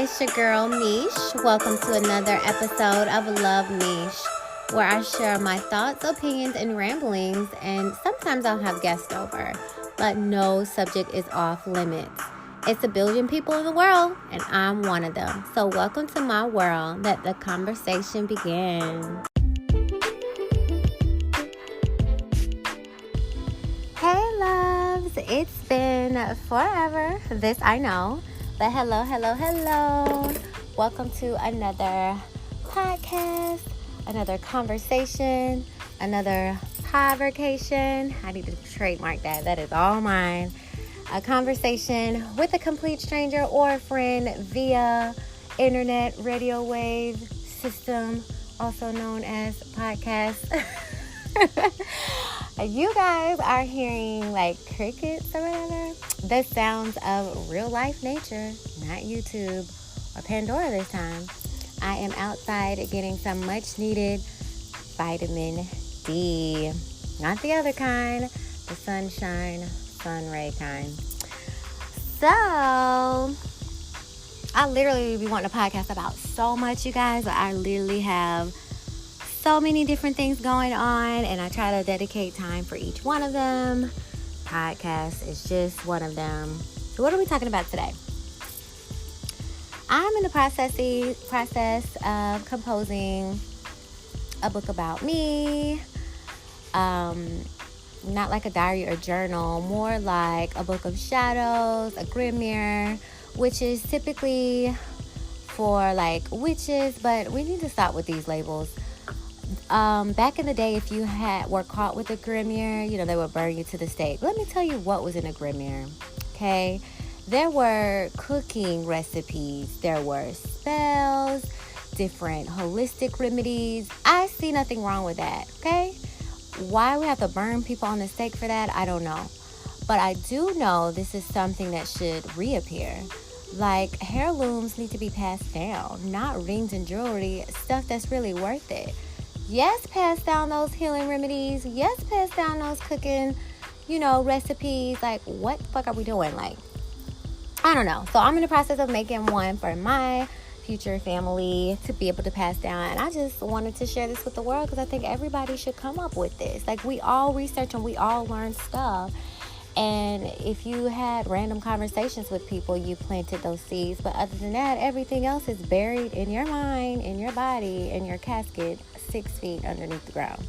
it's your girl Meesh. Welcome to another episode of Love Meesh, where I share my thoughts, opinions, and ramblings, and sometimes I'll have guests over, but no subject is off limits. It's 1 billion people in the world, and I'm one of them. So welcome to my world. Let the conversation begin. Hey loves, it's been forever, this I know, but hello. Welcome to another podcast, another conversation, another podvercation. I need to trademark that. That is all mine. A conversation with a complete stranger or a friend via internet radio wave system, also known as podcast. You guys are hearing like crickets or whatever. The sounds of real life nature, not YouTube or Pandora this time. I am outside getting some much needed vitamin D. Not the other kind, the sunshine, sun ray kind. So, I literally be wanting to podcast about so much, you guys. I literally have so many different things going on, and I try to dedicate time for each one of them. Podcast is just one of them. So what are we talking about today? I'm in the process of composing a book about me. Not like a diary or journal, more like a book of shadows, a grimoire, which is typically for like witches, but we need to stop with these labels. Back in the day, if you were caught with a grimoire, they would burn you to the stake. Let me tell you what was in a grimoire, okay? There were cooking recipes, there were spells, different holistic remedies. I see nothing wrong with that, okay? Why we have to burn people on the stake for that, I don't know. But I do know this is something that should reappear. Like, heirlooms need to be passed down, not rings and jewelry, stuff that's really worth it. Yes, pass down those healing remedies. Yes, pass down those cooking, recipes. Like, what the fuck are we doing? Like, I don't know. So I'm in the process of making one for my future family to be able to pass down. And I just wanted to share this with the world because I think everybody should come up with this. Like, we all research and we all learn stuff. And if you had random conversations with people, you planted those seeds. But other than that, everything else is buried in your mind, in your body, in your casket, 6 feet underneath the ground.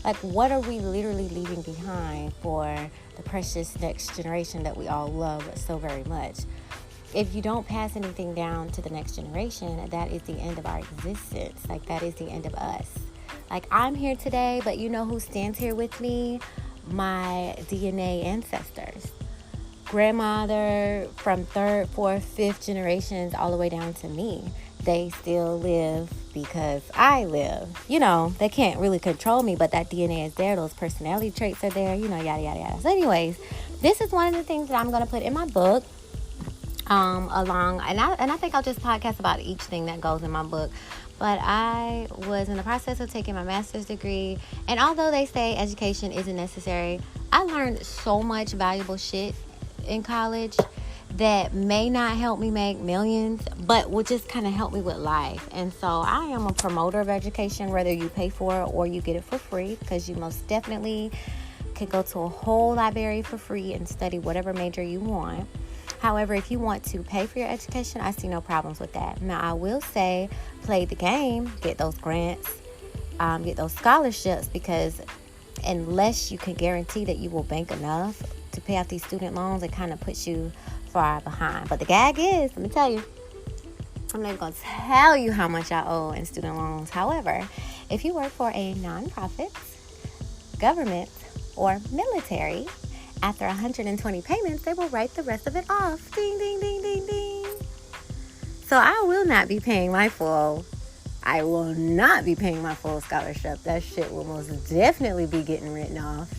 Like, what are we literally leaving behind for the precious next generation that we all love so very much? If you don't pass anything down to the next generation, that is the end of our existence. Like, that is the end of us. Like, I'm here today, but you know who stands here with me? My DNA ancestors. Grandmother from 3rd, 4th, 5th generations all the way down to me. They still live because I live. They can't really control me, but that DNA is there. Those personality traits are there, yada, yada, yada. So anyways, this is one of the things that I'm going to put in my book. And I think I'll just podcast about each thing that goes in my book. But I was in the process of taking my master's degree, and although they say education isn't necessary, I learned so much valuable shit in college that may not help me make millions, but will just kind of help me with life. And so I am a promoter of education, whether you pay for it or you get it for free, because you most definitely can go to a whole library for free and study whatever major you want. However, if you want to pay for your education, I see no problems with that. Now, I will say, play the game, get those grants, get those scholarships, because unless you can guarantee that you will bank enough to pay off these student loans, it kind of puts you far behind. But the gag is, let me tell you, I'm not going to tell you how much I owe in student loans. However, if you work for a nonprofit, government, or military, after 120 payments, they will write the rest of it off. Ding, ding, ding, ding, ding. So I will not be paying my full scholarship. That shit will most definitely be getting written off.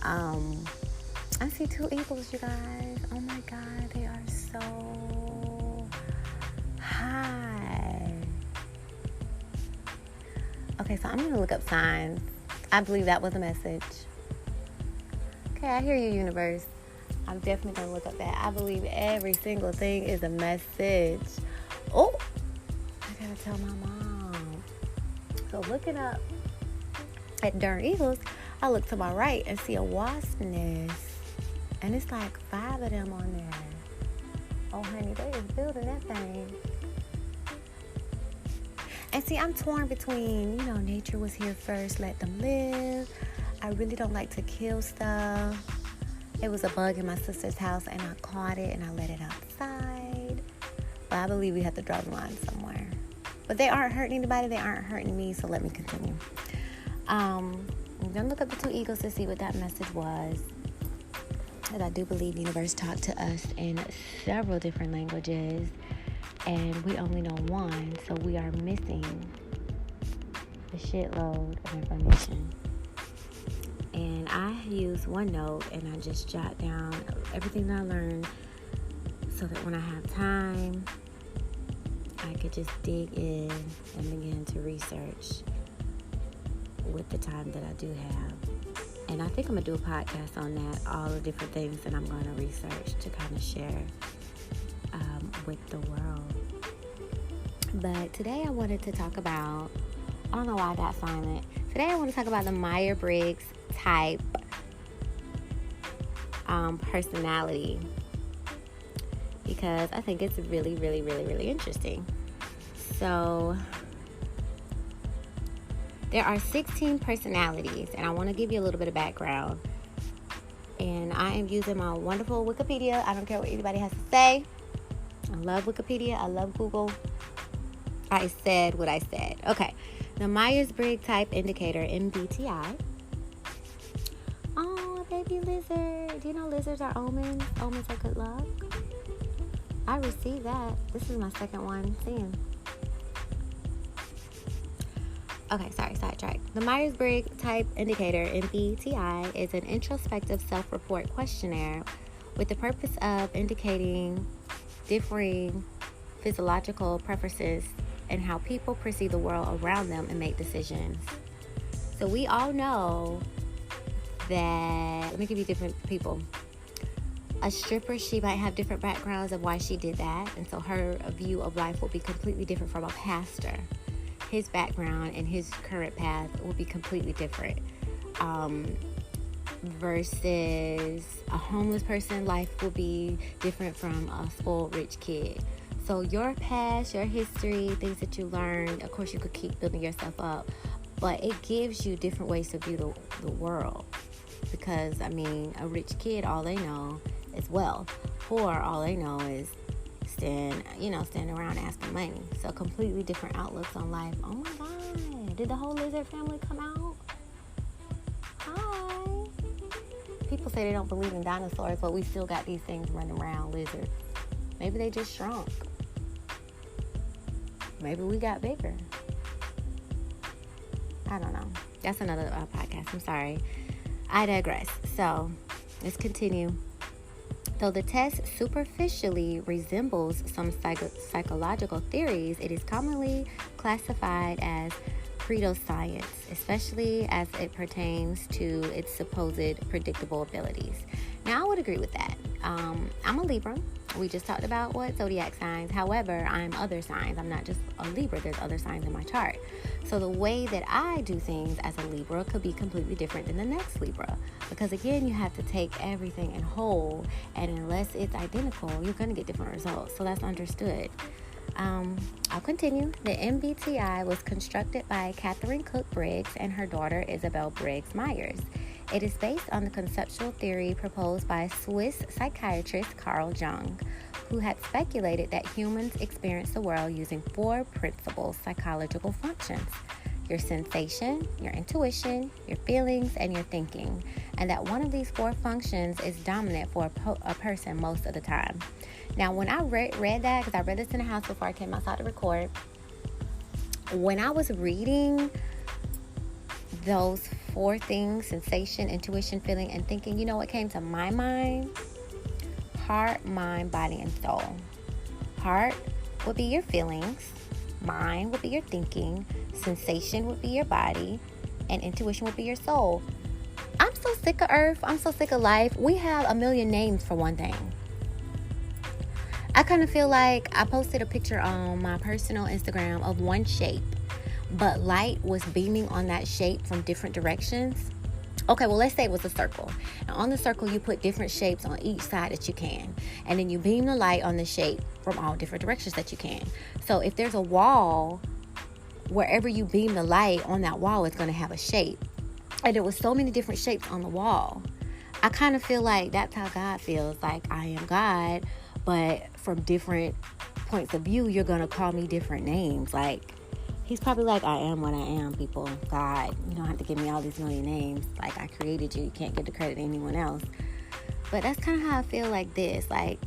I see 2 eagles, you guys. Oh my God, they are so high. Okay, so I'm going to look up signs. I believe that was a message. Okay, I hear you, universe. I'm definitely going to look up that. I believe every single thing is a message. Oh, I gotta tell my mom. So looking up at Darn Eagles, I look to my right and see a wasp nest. And it's like 5 of them on there. Oh, honey, they is building that thing. And see, I'm torn between, nature was here first, let them live. I really don't like to kill stuff. It was a bug in my sister's house, and I caught it, and I let it outside. But I believe we have to draw the line somewhere. But they aren't hurting anybody. They aren't hurting me, so let me continue. I'm going to look up the 2 eagles to see what that message was. Because I do believe the universe talked to us in several different languages, and we only know one, so we are missing a shitload of information. And I use OneNote, and I just jot down everything that I learned so that when I have time, I could just dig in and begin to research with the time that I do have. And I think I'm going to do a podcast on that, all the different things that I'm going to research to kind of share with the world. But today I wanted to talk about, I don't know why I got silent. Today I want to talk about the Myers-Briggs type personality, because I think it's really, really, really, really interesting. So there are 16 personalities, and I want to give you a little bit of background. And I am using my wonderful Wikipedia. I don't care what anybody has to say. I love Wikipedia. I love Google. I said what I said. Okay. The Myers-Briggs Type Indicator, MBTI. Oh, baby lizard. Do you know lizards are omens? Omens are good luck. I received that. This is my second one seeing. Okay, sorry, sidetrack. The Myers-Briggs Type Indicator, MBTI, is an introspective self-report questionnaire with the purpose of indicating differing physiological preferences and how people perceive the world around them and make decisions. So we all know that, let me give you different people. A stripper, she might have different backgrounds of why she did that, and so her view of life will be completely different from a pastor. His background and his current path will be completely different. Versus a homeless person, life will be different from a spoiled rich kid. So your past, your history, things that you learned, of course you could keep building yourself up, but it gives you different ways to view the world. Because, a rich kid, all they know is wealth. Poor, all they know is standing around asking money. So completely different outlooks on life. Oh my God, did the whole lizard family come out? Hi. People say they don't believe in dinosaurs, but we still got these things running around, lizards. Maybe they just shrunk. Maybe we got bigger. I don't know. That's another podcast. I'm sorry. I digress. So let's continue. Though the test superficially resembles some psychological theories, it is commonly classified as pseudoscience, especially as it pertains to its supposed predictable abilities. Now, I would agree with that. I'm a Libra. We just talked about what zodiac signs. However, I'm other signs. I'm not just a Libra. There's other signs in my chart. So the way that I do things as a Libra could be completely different than the next Libra. Because again, you have to take everything in whole. And unless it's identical, you're going to get different results. So that's understood. I'll continue. The MBTI was constructed by Catherine Cook Briggs and her daughter Isabel Briggs Myers. It is based on the conceptual theory proposed by Swiss psychiatrist Carl Jung, who had speculated that humans experience the world using 4 principal psychological functions: your sensation, your intuition, your feelings, and your thinking, and that one of these 4 functions is dominant for a person most of the time. Now, when I read that, because I read this in the house before I came outside to record, when I was reading those 4 things, sensation, intuition, feeling, and thinking, you know what came to my mind? Heart, mind, body, and soul. Heart would be your feelings. Mind would be your thinking. Sensation would be your body. And intuition would be your soul. I'm so sick of Earth. I'm so sick of life. We have a million names for one thing. I kind of feel like I posted a picture on my personal Instagram of one shape, but light was beaming on that shape from different directions. Okay, well, let's say it was a circle. And on the circle, you put different shapes on each side that you can. And then you beam the light on the shape from all different directions that you can. So if there's a wall, wherever you beam the light on that wall, it's going to have a shape. And there was so many different shapes on the wall. I kind of feel like that's how God feels. Like, I am God, but from different points of view, you're going to call me different names. Like, he's probably like, I am what I am, people. God, you don't have to give me all these million names. Like, I created you. You can't give the credit to anyone else. But that's kind of how I feel like this. Like,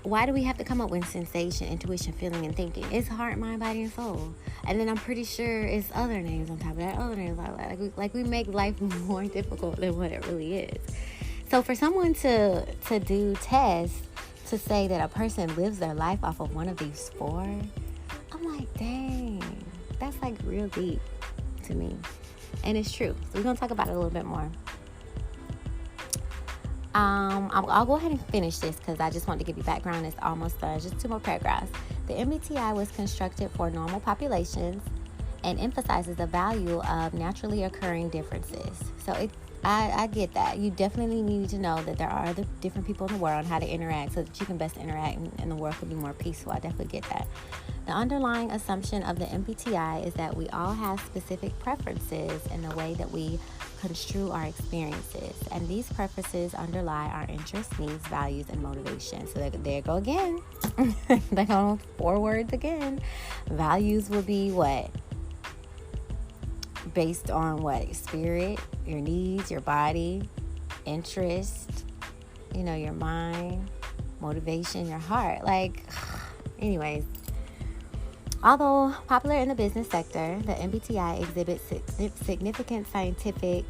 why do we have to come up with sensation, intuition, feeling, and thinking? It's heart, mind, body, and soul. And then I'm pretty sure it's other names on top of that, other names like that. Like we make life more difficult than what it really is. So for someone to do tests to say that a person lives their life off of one of these four, I'm like, dang. That's like real deep to me. And it's true. So we're going to talk about it a little bit more. I'll go ahead and finish this because I just want to give you background. It's almost done. Just 2 more paragraphs. The MBTI was constructed for normal populations and emphasizes the value of naturally occurring differences. So I get that. You definitely need to know that there are other different people in the world and how to interact so that you can best interact and the world can be more peaceful. I definitely get that. The underlying assumption of the MBTI is that we all have specific preferences in the way that we construe our experiences. And these preferences underlie our interests, needs, values, and motivations. So there go again. They're going 4 words again. Values will be what? Based on what? Spirit, your needs, your body, interest, your mind, motivation, your heart. Like, anyways. Although popular in the business sector, the MBTI exhibits significant scientific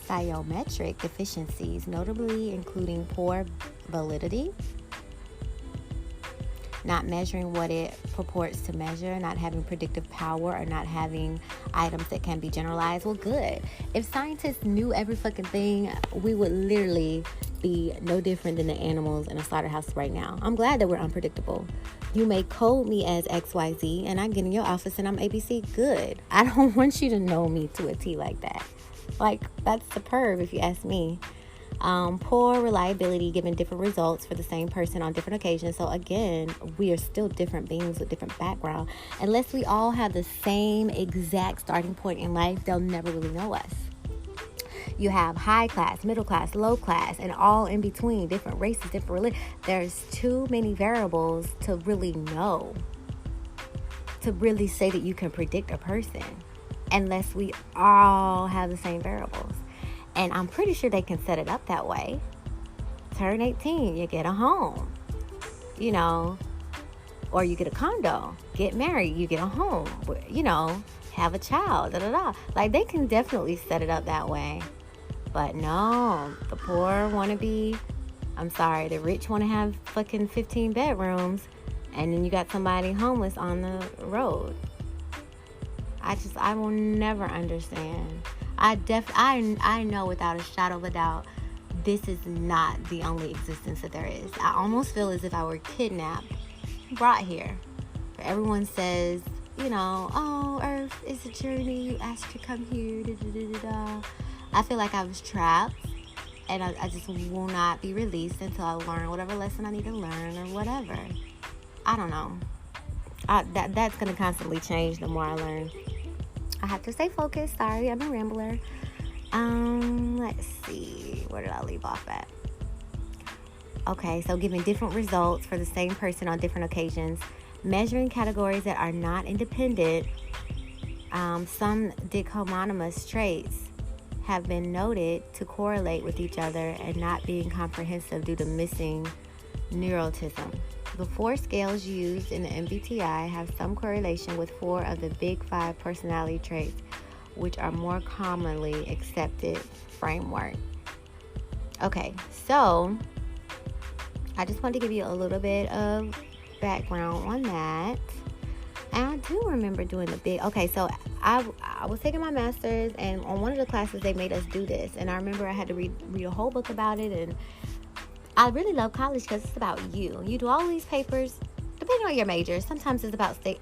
psychometric deficiencies, notably including poor validity, not measuring what it purports to measure, not having predictive power, or not having items that can be generalized. Well, good. If scientists knew every fucking thing, we would literally be no different than the animals in a slaughterhouse right now. I'm glad that we're unpredictable. You may code me as XYZ and I get in your office and I'm ABC. Good. I don't want you to know me to a T like that. Like, that's superb if you ask me. Poor reliability, giving different results for the same person on different occasions. So again, we are still different beings with different background. Unless we all have the same exact starting point in life, they'll never really know us. You have high class, middle class, low class, and all in between, different races, different religions. There's too many variables to really know, to really say that you can predict a person, unless we all have the same variables. And I'm pretty sure they can set it up that way. Turn 18, you get a home, or you get a condo. Get married, you get a home, have a child, Like, they can definitely set it up that way. But no, the poor want to the rich want to have fucking 15 bedrooms, and then you got somebody homeless on the road. I will never understand. I know without a shadow of a doubt, this is not the only existence that there is. I almost feel as if I were kidnapped, brought here. Everyone says, oh, Earth is a journey. You asked to come here. Da, da, da, da, da. I feel like I was trapped, and I just will not be released until I learn whatever lesson I need to learn or whatever. I don't know. That's going to constantly change the more I learn. I have to stay focused. Sorry, I'm a rambler. Let's see. Where did I leave off at? Okay, so giving different results for the same person on different occasions. Measuring categories that are not independent. Some dichotomous traits have been noted to correlate with each other and not being comprehensive due to missing neurotism. The 4 scales used in the MBTI have some correlation with 4 of the big 5 personality traits, which are more commonly accepted framework. Okay, so I just want to give you a little bit of background on that. And I do remember doing so I was taking my master's, and on one of the classes they made us do this, and I remember I had to read a whole book about it, and I really love college because it's about you. You do all these papers, depending on your major. Sometimes it's about state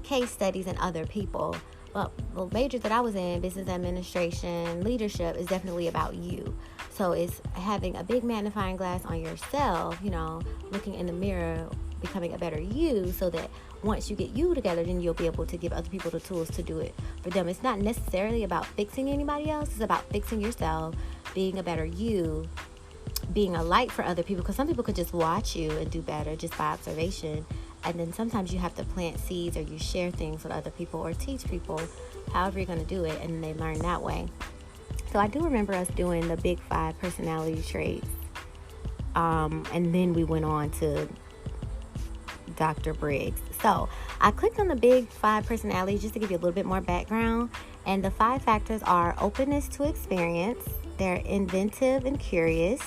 case studies and other people. But the major that I was in, business administration, leadership, is definitely about you. So it's having a big magnifying glass on yourself, looking in the mirror, becoming a better you, so that once you get you together, then you'll be able to give other people the tools to do it for them. It's not necessarily about fixing anybody else. It's about fixing yourself, being a better you, being a light for other people, because some people could just watch you and do better just by observation. And then sometimes you have to plant seeds, or you share things with other people, or teach people however you're going to do it, and they learn that way. So I do remember us doing the big 5 personality traits, and then we went on to Dr. Briggs. So I clicked on the big 5 personalities just to give you a little bit more background. And the 5 factors are openness to experience, they're inventive and curious,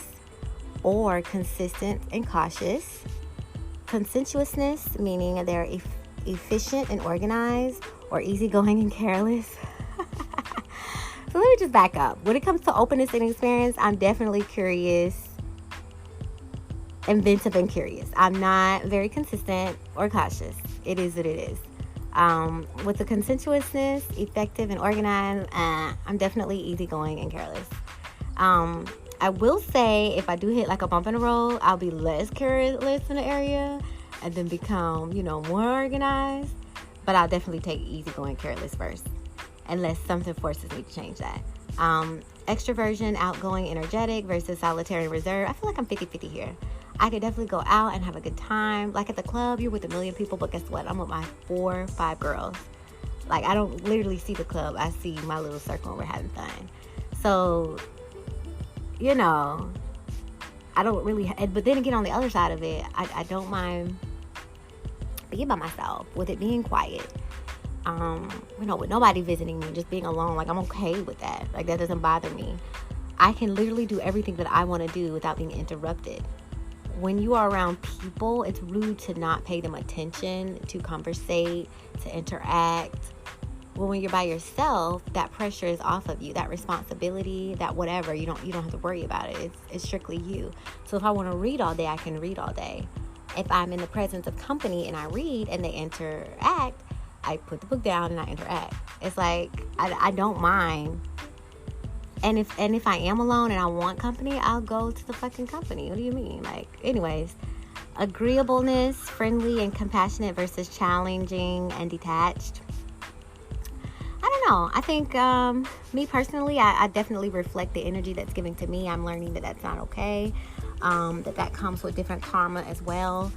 or consistent and cautious, conscientiousness, meaning they're efficient and organized, or easygoing and careless. So let me just back up. When it comes to openness and experience, I'm definitely curious, inventive and curious. I'm not very consistent or cautious. It is what it is. With the conscientiousness, effective and organized, I'm definitely easygoing and careless. I will say, if I do hit like a bump in the road, I'll be less careless in the area and then become, more organized. But I'll definitely take easygoing careless first, unless something forces me to change that. Extroversion, outgoing, energetic versus solitary and reserved. I feel like I'm 50-50 here. I could definitely go out and have a good time. Like at the club, you're with a million people, but guess what? I'm with my 4 or 5 girls. Like, I don't literally see the club. I see my little circle and we're having fun. So, I don't really, but then again, on the other side of it, I don't mind being by myself, with it being quiet. With nobody visiting me, just being alone. Like, I'm okay with that. Like, that doesn't bother me. I can literally do everything that I want to do without being interrupted. When you are around people, it's rude to not pay them attention, to conversate, to interact. Well, when you're by yourself, that pressure is off of you. That responsibility, that whatever, you don't have to worry about it. It's strictly you. So if I want to read all day, I can read all day. If I'm in the presence of company and I read and they interact, I put the book down and I interact. It's like, I don't mind. And if I am alone and I want company, I'll go to the fucking company. What do you mean? Like, anyways, agreeableness, friendly and compassionate versus challenging and detached. I don't know. I think me personally, I definitely reflect the energy that's given to me. I'm learning that that's not okay. That comes with different karma as well.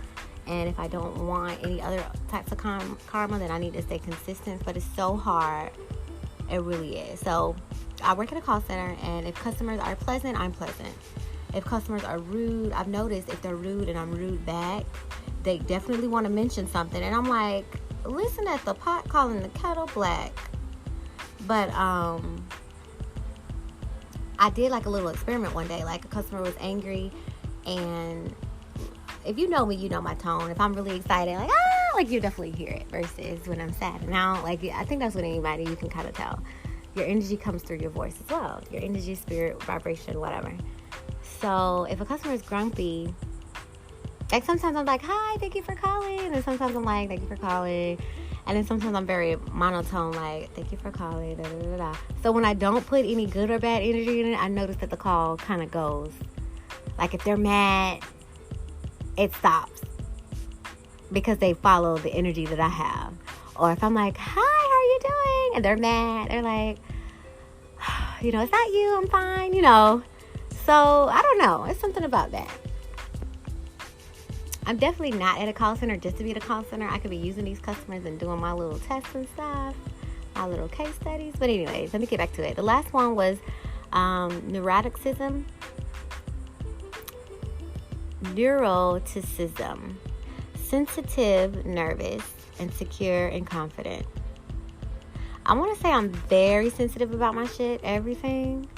And if I don't want any other types of karma, then I need to stay consistent. But it's so hard. It really is. So I work at a call center, and if customers are pleasant, I'm pleasant. If customers are rude, I've noticed if they're rude and I'm rude back, they definitely want to mention something. And I'm like, listen at the pot calling the kettle black. But I did like a little experiment one day. Like, a customer was angry, and if you know me, you know my tone. If I'm really excited, like you definitely hear it, versus when I'm sad. Now, like, I think that's with anybody, you can kind of tell. Your energy comes through your voice as well. Your energy, spirit, vibration, whatever. So if a customer is grumpy, like, sometimes I'm like, hi, thank you for calling. And sometimes I'm like, thank you for calling. And then sometimes I'm very monotone, like, thank you for calling, da, da, da, da. So when I don't put any good or bad energy in it, I notice that the call kind of goes. Like, if they're mad, it stops, because they follow the energy that I have. Or if I'm like, hi, how are you doing? And they're mad. They're like, it's not you, I'm fine, So, I don't know. It's something about that. I'm definitely not at a call center just to be at a call center. I could be using these customers and doing my little tests and stuff, my little case studies. But anyways, let me get back to it. The last one was neuroticism. Neuroticism. Sensitive, nervous, and secure and confident. I want to say I'm very sensitive about my shit, everything.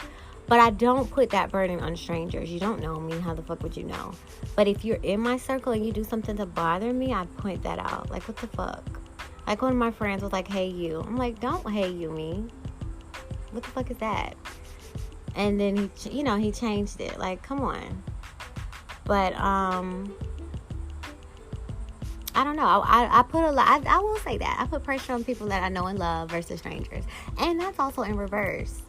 But I don't put that burden on strangers. You don't know me. How the fuck would you know? But if you're in my circle and you do something to bother me, I point that out. Like, what the fuck? Like, one of my friends was like, hey, you. I'm like, don't hey, you me. What the fuck is that? And then he changed it. Like, come on. But I don't know. I put a lot. I will say that I put pressure on people that I know and love versus strangers, and that's also in reverse.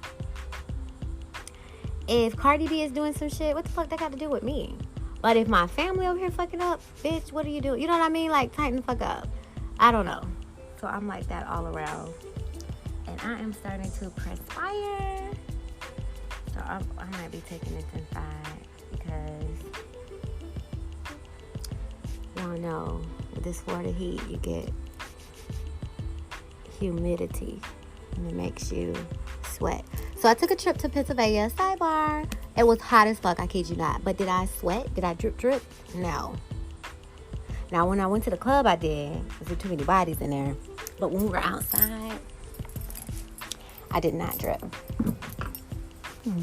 If Cardi B is doing some shit, what the fuck that got to do with me? But if my family over here fucking up, bitch, what are you doing? You know what I mean? Like, tighten the fuck up. I don't know. So I'm like that all around, and I am starting to perspire. So I might be taking this inside because y'all know with this Florida heat, you get humidity and it makes you sweat. So I took a trip to Pennsylvania. Sidebar. It was hot as fuck, I kid you not. But did I sweat? Did I drip? No. Now, when I went to the club, I did. There's too many bodies in there. But when we were outside, I did not drip.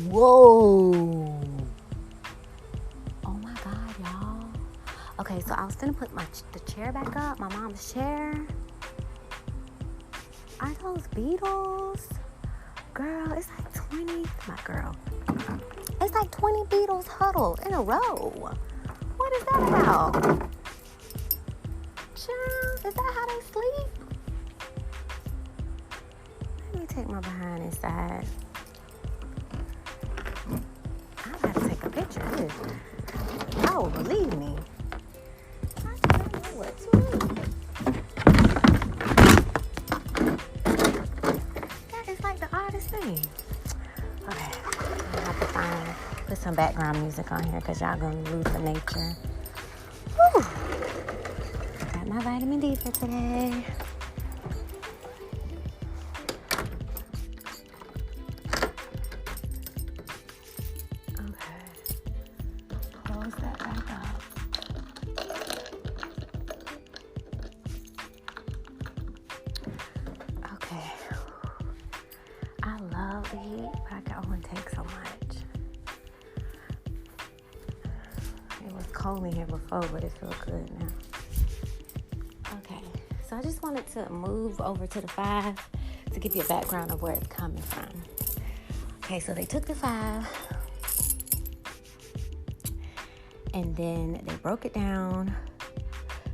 Whoa. Oh my God, y'all. Okay, so I was gonna put the chair back up, my mom's chair. Are those beetles? Girl, it's like 20. My girl. It's like 20 beetles huddled in a row. What is that about? Child, is that how they sleep? Let me take my behind inside. I gotta take a picture of this. Oh, believe me. I don't know what to do. That is like the oddest thing. Okay, I have to put some background music on here because y'all gonna lose the nature. Whew. Got my vitamin D for today. Cold in here before, but it feels good now. Okay, so I just wanted to move over to the 5 to give you a background of where it's coming from. Okay, so they took the 5 and then they broke it down.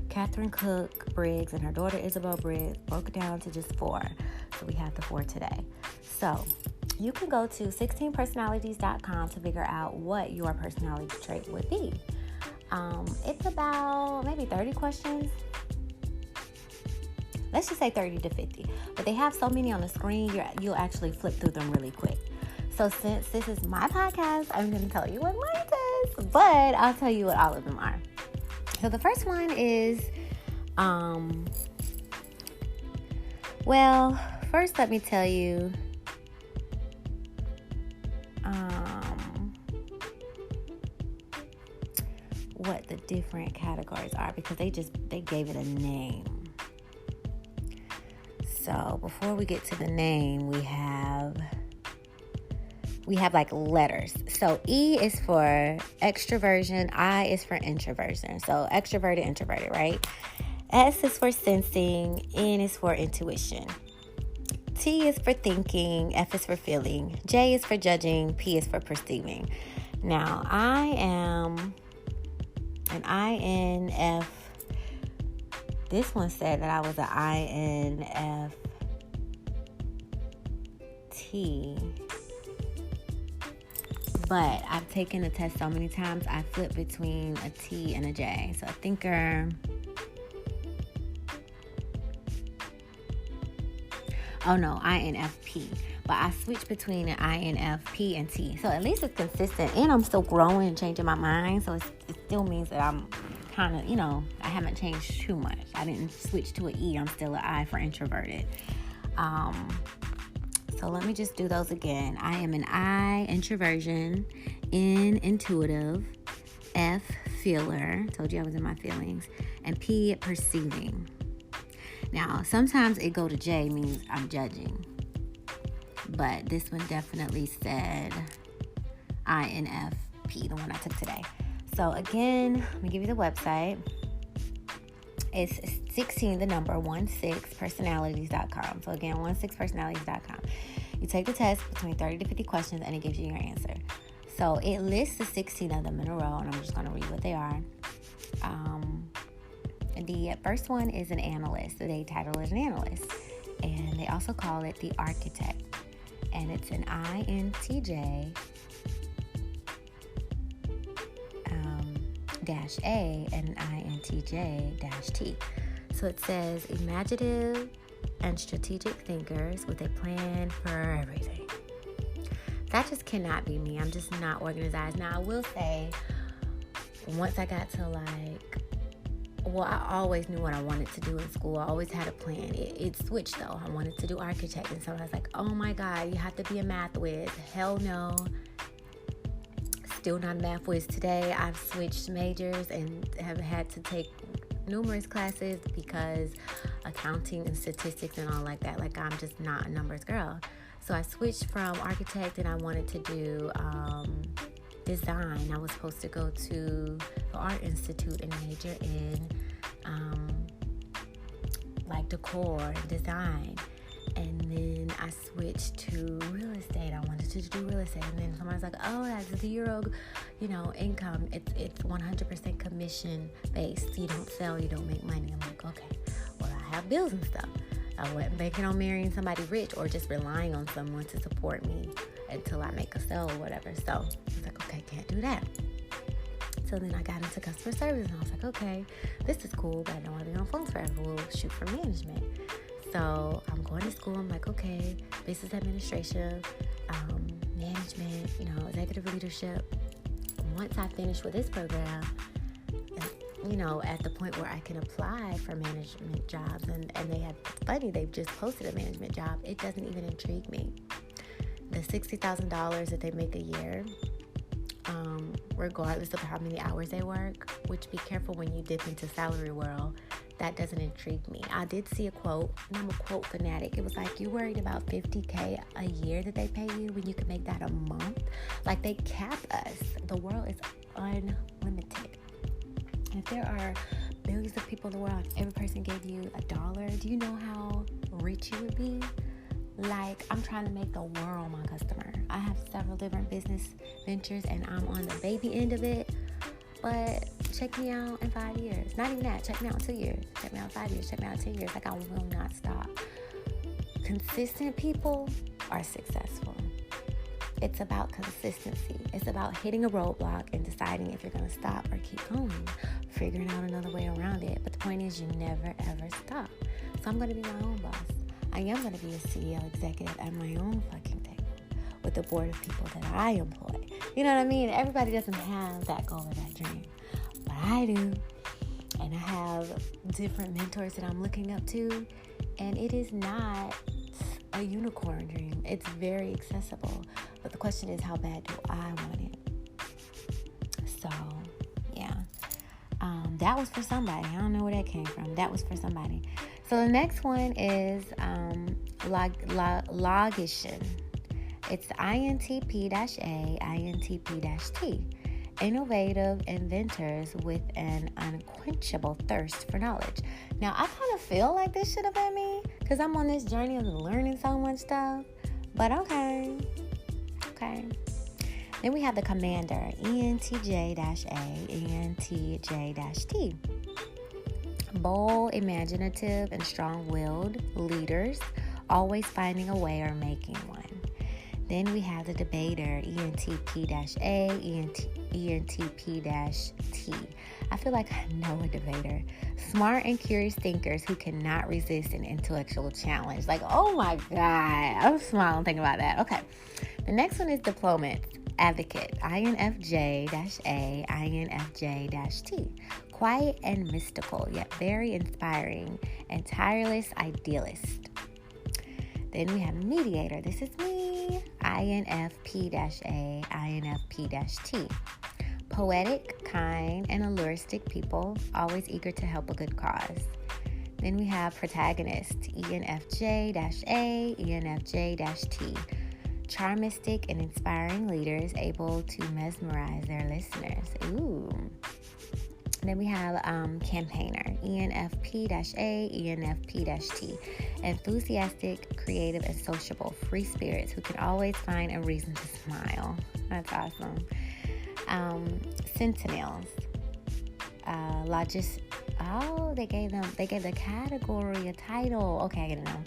Catherine Cook Briggs and her daughter Isabel Briggs broke it down to just 4. So we have the 4 today. So you can go to 16personalities.com to figure out what your personality trait would be. It's about maybe 30 questions. Let's just say 30 to 50. But they have so many on the screen, you'll actually flip through them really quick. So since this is my podcast, I'm going to tell you what mine is. But I'll tell you what all of them are. So the first one is, well, first let me tell you, what the different categories are because they gave it a name. So before we get to the name, we have like letters. So E is for extroversion, I is for introversion. So extroverted, introverted, right? S is for sensing, N is for intuition. T is for thinking, F is for feeling, J is for judging, P is for perceiving. Now, I am an INF. This one said that I was an INFT. But I've taken the test so many times, I flip between a T and a J. So a thinker. Oh no, INFP. But I switch between an INFP and T. So at least it's consistent. And I'm still growing and changing my mind. So it still means that I'm kind of, I haven't changed too much. I didn't switch to an E. I'm still an I for introverted. So let me just do those again. I am an I, introversion, N, intuitive, F, feeler. Told you I was in my feelings. And P, perceiving. Now, sometimes it go to J, means I'm judging. But this one definitely said INFP, the one I took today. So again, let me give you the website. It's 16, the number, 16personalities.com. So again, 16personalities.com. You take the test between 30 to 50 questions, and it gives you your answer. So it lists the 16 of them in a row, and I'm just going to read what they are. The first one is an analyst. They title it an analyst. And they also call it the architect. And it's an INTJ -A and an INTJ-T. So it says imaginative and strategic thinkers with a plan for everything. That just cannot be me. I'm just not organized. Now, I will say, once I got to I always knew what I wanted to do in school. I always had a plan. It switched though. I wanted to do architect, and so I was like, oh my God, you have to be a math whiz. Hell no. Still not a math whiz today. I've switched majors and have had to take numerous classes because accounting and statistics and all like that. Like, I'm just not a numbers girl. So I switched from architect, and I wanted to do design. I was supposed to go to the Art Institute and major in decor and design. And then I switched to real estate. I wanted to do real estate. And then somebody's like, oh, that's zero, income. It's 100% commission based. You don't sell, you don't make money. I'm like, okay, well, I have bills and stuff. I wasn't banking on marrying somebody rich or just relying on someone to support me until I make a sale or whatever. So I was like, okay, can't do that. So then I got into customer service, and I was like, okay, this is cool, but I don't want to be on phones forever. We'll shoot for management. So I'm going to school. I'm like, okay, business administration, management, executive leadership. Once I finish with this program, at the point where I can apply for management jobs, and they've just posted a management job, it doesn't even intrigue me. The $60,000 that they make a year, regardless of how many hours they work, which be careful when you dip into salary world, that doesn't intrigue me. I did see a quote, and I'm a quote fanatic. It was like, you worried about $50K a year that they pay you when you can make that a month? Like, they cap us. The world is unlimited. If there are billions of people in the world, every person gave you $1, do you know how rich you would be? Like, I'm trying to make the world my customer. I have several different business ventures, and I'm on the baby end of it. But check me out in 5 years. Not even that. Check me out in 2 years. Check me out in 5 years. Check me out in 10 years. Like, I will not stop. Consistent people are successful. It's about consistency. It's about hitting a roadblock and deciding if you're going to stop or keep going. Figuring out another way around it. But the point is, you never, ever stop. So I'm going to be my own boss. I am going to be a CEO executive at my own fucking table with the board of people that I employ. You know what I mean? Everybody doesn't have that goal or that dream. But I do. And I have different mentors that I'm looking up to. And it is not a unicorn dream. It's very accessible. But the question is, how bad do I want it? So, yeah. That was for somebody. I don't know where that came from. That was for somebody. So the next one is logician. It's INTP-A, INTP-T. Innovative inventors with an unquenchable thirst for knowledge. Now, I kind of feel like this should have been me because I'm on this journey of learning so much stuff. But okay. Then we have the commander, ENTJ-A, ENTJ-T. Bold, imaginative, and strong-willed leaders, always finding a way or making one. Then we have the debater, ENTP-A, ENTP-T. I feel like I know a debater. Smart and curious thinkers who cannot resist an intellectual challenge. Like, oh my God, I'm smiling thinking about that. Okay, the next one is diplomat, advocate, INFJ-A, INFJ-T. Quiet and mystical, yet very inspiring and tireless idealist. Then we have mediator. This is me, INFP-A, INFP-T. Poetic, kind, and alluristic people, always eager to help a good cause. Then we have protagonist, ENFJ-A, ENFJ-T. Charmistic and inspiring leaders able to mesmerize their listeners. Ooh. Then we have campaigner, ENFP-A, ENFP-T. Enthusiastic, creative, and sociable. Free spirits who can always find a reason to smile. That's awesome. Sentinels. They gave the category a title. Okay, I get it now.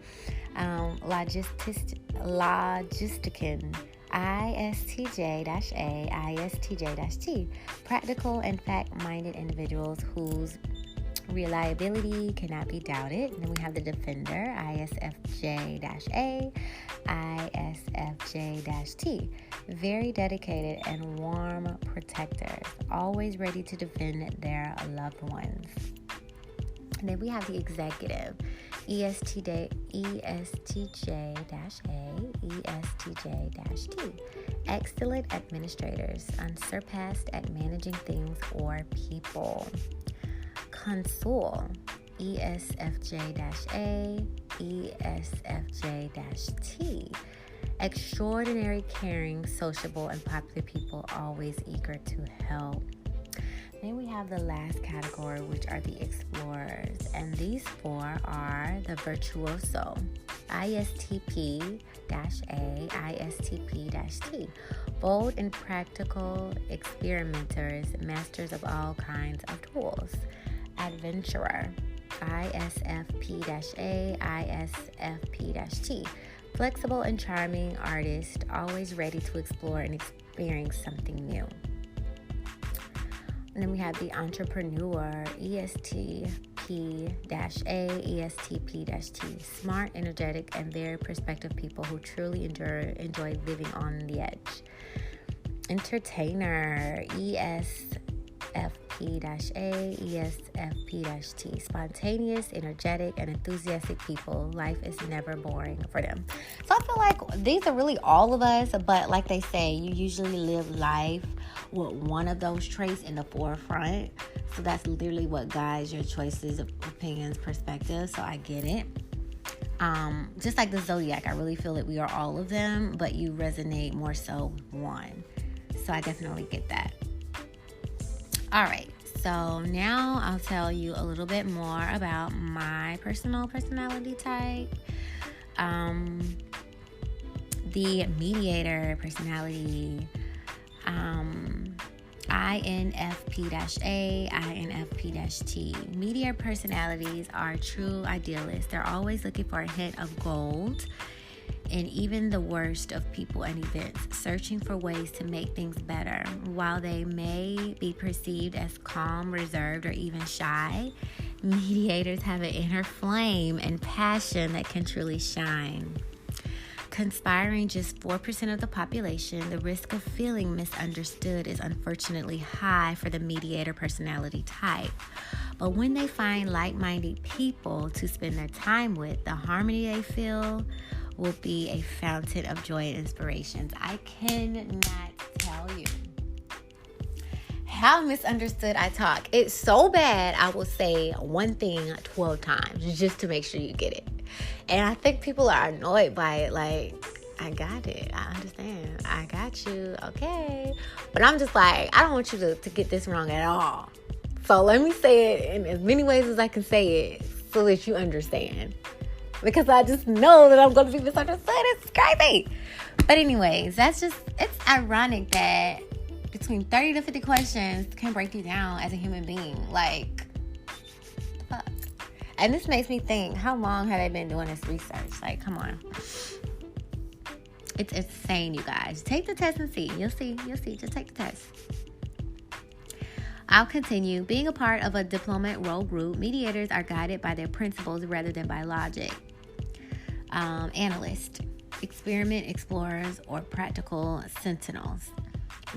Logistician. ISTJ-A, ISTJ-T. Practical and fact-minded individuals whose reliability cannot be doubted. And then we have the defender, ISFJ-A, ISFJ-T. Very dedicated and warm protectors, always ready to defend their loved ones. And then we have the executive, ESTJ-A, ESTJ-T. Excellent administrators, unsurpassed at managing things or people. Consul, ESFJ-A, ESFJ-T. Extraordinary, caring, sociable, and popular people, always eager to help. Then we have the last category, which are the explorers. And these four are the virtuoso, ISTP-A, ISTP-T. Bold and practical experimenters, masters of all kinds of tools. Adventurer, ISFP-A, ISFP-T. Flexible and charming artist, always ready to explore and experience something new. And then we have the entrepreneur, ESTP-A, ESTP-T. Smart, energetic, and very perspective people who truly enjoy living on the edge. Entertainer, ESFP-A, ESFP-T. Spontaneous, energetic, and enthusiastic people. Life is never boring for them. So I feel like these are really all of us, but like they say, you usually live life with one of those traits in the forefront. So that's literally what guides your choices, opinions, perspectives. So I get it. Just like the zodiac, I really feel that we are all of them, but you resonate more so with one. So I definitely get that. All right, so now I'll tell you a little bit more about my personal personality type. The mediator personality, INFP-A, INFP-T. Mediator personalities are true idealists. They're always looking for a hint of gold in even the worst of people and events, searching for ways to make things better. While they may be perceived as calm, reserved, or even shy, mediators have an inner flame and passion that can truly shine. Conspiring just 4% of the population, the risk of feeling misunderstood is unfortunately high for the mediator personality type. But when they find like-minded people to spend their time with, the harmony they feel will be a fountain of joy and inspirations. I cannot tell you how misunderstood I talk. It's so bad I will say one thing 12 times just to make sure you get it. And I think people are annoyed by it. Like, I got it. I understand. I got you. Okay. But I'm just like, I don't want you to get this wrong at all. So let me say it in as many ways as I can say it so that you understand. Because I just know that I'm going to be misunderstood. It's crazy. But anyways, it's ironic that between 30 to 50 questions can break you down as a human being. Like, fuck. And this makes me think, how long have they been doing this research? Like, come on. It's insane, you guys. Take the test and see. You'll see. Just take the test. I'll continue. Being a part of a diplomat role group, mediators are guided by their principles rather than by logic. Analyst, experiment explorers, or practical sentinels.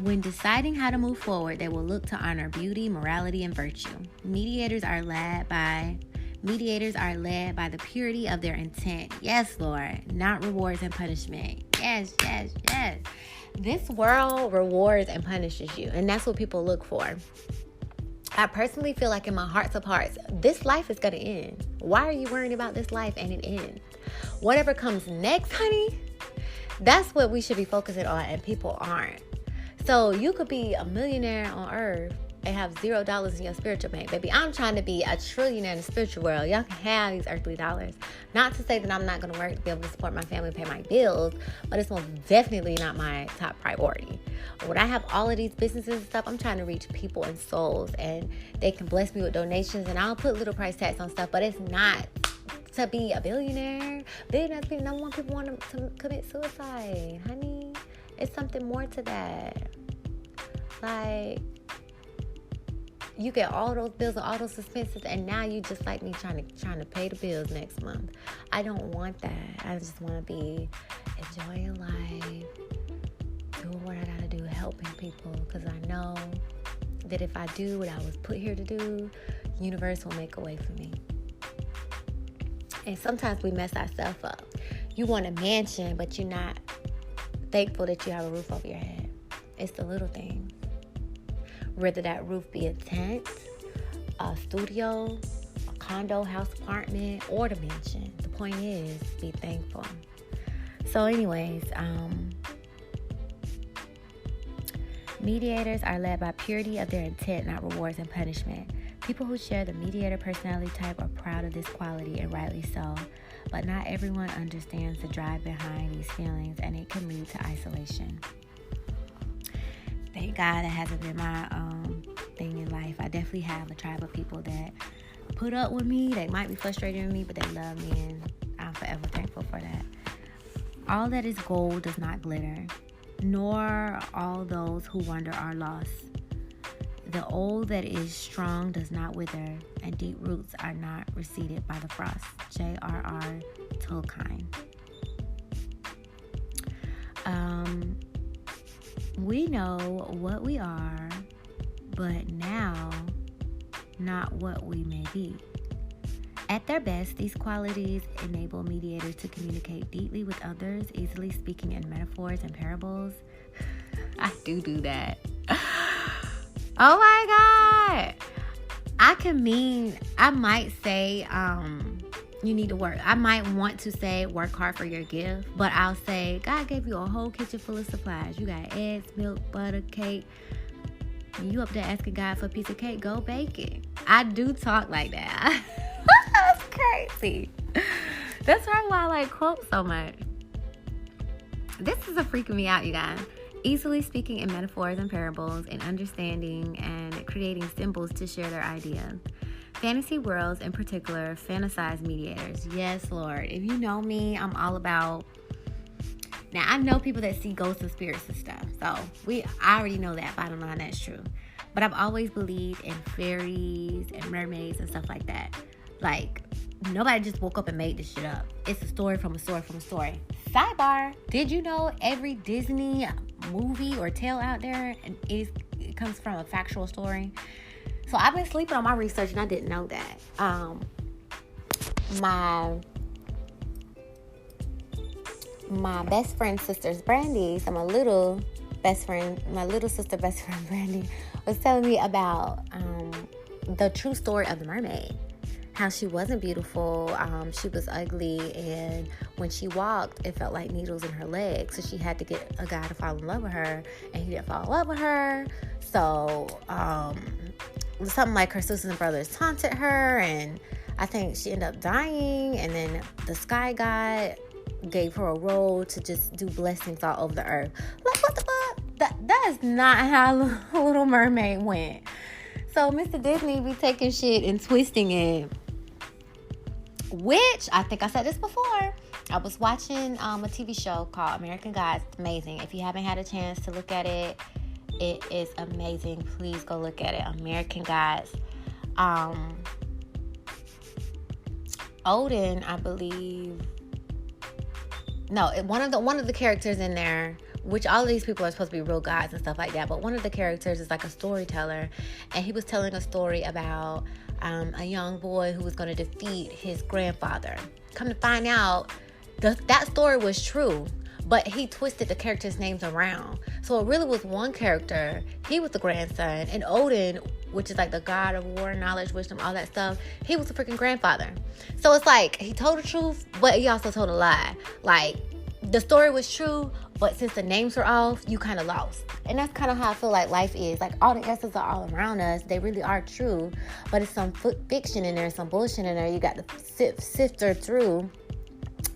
When deciding how to move forward, they will look to honor beauty, morality, and virtue. Mediators are led by the purity of their intent. Yes, Lord, not rewards and punishment. Yes. This world rewards and punishes you, and that's what people look for. I personally feel like in my hearts of hearts, this life is going to end. Why are you worrying about this life and it ends? Whatever comes next, honey, that's what we should be focusing on, and people aren't. So you could be a millionaire on earth and have $0 in your spiritual bank. Baby, I'm trying to be a trillionaire in the spiritual world. Y'all can have these earthly dollars. Not to say that I'm not going to work to be able to support my family and pay my bills, but it's most definitely not my top priority. When I have all of these businesses and stuff, I'm trying to reach people and souls, and they can bless me with donations, and I'll put little price tags on stuff, but it's not to be a billionaire. Billionaires, number one, people want to commit suicide, honey. It's something more to that. Like, you get all those bills and all those expenses, and now you just like me trying to pay the bills next month. I don't want that. I just want to be enjoying life, doing what I gotta do, helping people, because I know that if I do what I was put here to do, the universe will make a way for me. And sometimes we mess ourselves up. You want a mansion, but you're not thankful that you have a roof over your head. It's the little things. Whether that roof be a tent, a studio, a condo, house, apartment, or the mansion. The point is, be thankful. So anyways, mediators are led by purity of their intent, not rewards and punishment. People who share the mediator personality type are proud of this quality, and rightly so. But not everyone understands the drive behind these feelings, and it can lead to isolation. Thank God that hasn't been my thing in life. I definitely have a tribe of people that put up with me. They might be frustrated with me, but they love me, and I'm forever thankful for that. All that is gold does not glitter, nor all those who wander are lost. The old that is strong does not wither, and deep roots are not receded by the frost. J.R.R. Tolkien. We know what we are, but now not what we may be. At their best, these qualities enable mediators to communicate deeply with others, easily speaking in metaphors and parables. I do that. Oh my God. I might say, you need to work. I might want to say work hard for your gift, but I'll say God gave you a whole kitchen full of supplies. You got eggs, milk, butter, cake. You up there asking God for a piece of cake, go bake it. I do talk like that. That's crazy. That's probably why I like quotes so much. This is freaking me out, you guys. Easily speaking in metaphors and parables, and understanding and creating symbols to share their ideas. Fantasy worlds in particular fantasize mediators. Yes, Lord. If you know me, I'm all about... Now, I know people that see ghosts and spirits and stuff. So, I already know that. Bottom line, that's true. But I've always believed in fairies and mermaids and stuff like that. Like, nobody just woke up and made this shit up. It's a story from a story from a story. Sidebar. Did you know every Disney movie or tale out there, it comes from a factual story? So I've been sleeping on my research, and I didn't know that. My best friend's sister's Brandy, so my little sister best friend Brandy was telling me about the true story of the mermaid. How she wasn't beautiful, she was ugly, and when she walked, it felt like needles in her legs. So she had to get a guy to fall in love with her, and he didn't fall in love with her. So something like her sisters and brothers taunted her, and I think she ended up dying. And then the sky god gave her a role to just do blessings all over the earth. Like, what the fuck? That is not how Little Mermaid went. So Mr. Disney be taking shit and twisting it. Which, I think I said this before. I was watching a TV show called American Gods. It's amazing. If you haven't had a chance to look at it, it is amazing. Please go look at it. American Gods. Odin, I believe. No, one of the characters in there, which all of these people are supposed to be real gods and stuff like that, but one of the characters is like a storyteller, and he was telling a story about a young boy who was going to defeat his grandfather. Come to find out, that story was true, but he twisted the characters' names around. So it really was one character. He was the grandson, and Odin, which is like the god of war, knowledge, wisdom, all that stuff, he was the freaking grandfather. So it's like he told the truth, but he also told a lie. Like, the story was true, But since the names are off, you kind of lost. And that's kind of how I feel like life is. Like, all the answers are all around us. They really are true. But it's some fiction in there, some bullshit in there. You got to sift through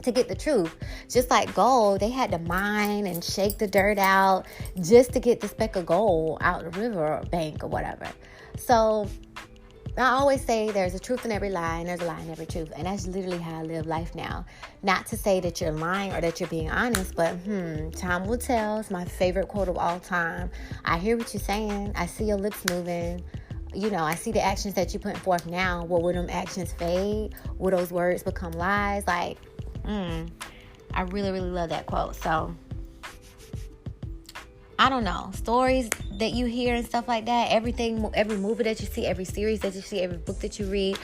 to get the truth. Just like gold, they had to mine and shake the dirt out just to get the speck of gold out the river bank or whatever. So I always say there's a truth in every lie and there's a lie in every truth. And that's literally how I live life now. Not to say that you're lying or that you're being honest, but time will tell. It's my favorite quote of all time. I hear what you're saying. I see your lips moving. You know, I see the actions that you're putting forth now. Well, will them actions fade? Will those words become lies? Like, I really, really love that quote. So, I don't know. Stories that you hear and stuff like that, everything, every movie that you see, every series that you see, every book that you read,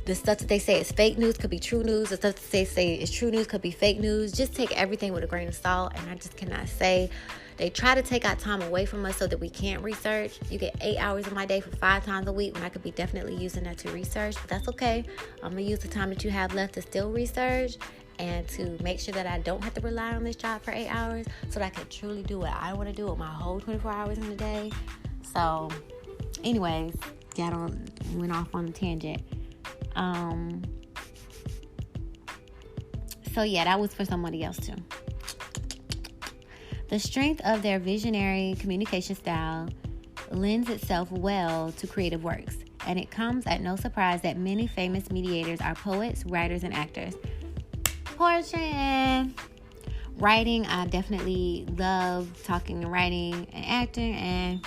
the stuff that they say is fake news could be true news. The stuff that they say is true news could be fake news. Just take everything with a grain of salt. And I just cannot say. They try to take our time away from us so that we can't research. You get 8 hours of my day for 5 times a week when I could be definitely using that to research. But that's okay. I'm going to use the time that you have left to still research and to make sure that I don't have to rely on this job for 8 hours so that I can truly do what I want to do with my whole 24 hours in a day. So, anyways, went off on a tangent. So, yeah, that was for somebody else too. The strength of their visionary communication style lends itself well to creative works, and it comes at no surprise that many famous mediators are poets, writers, and actors. Poetry, writing, I definitely love talking and writing and acting. And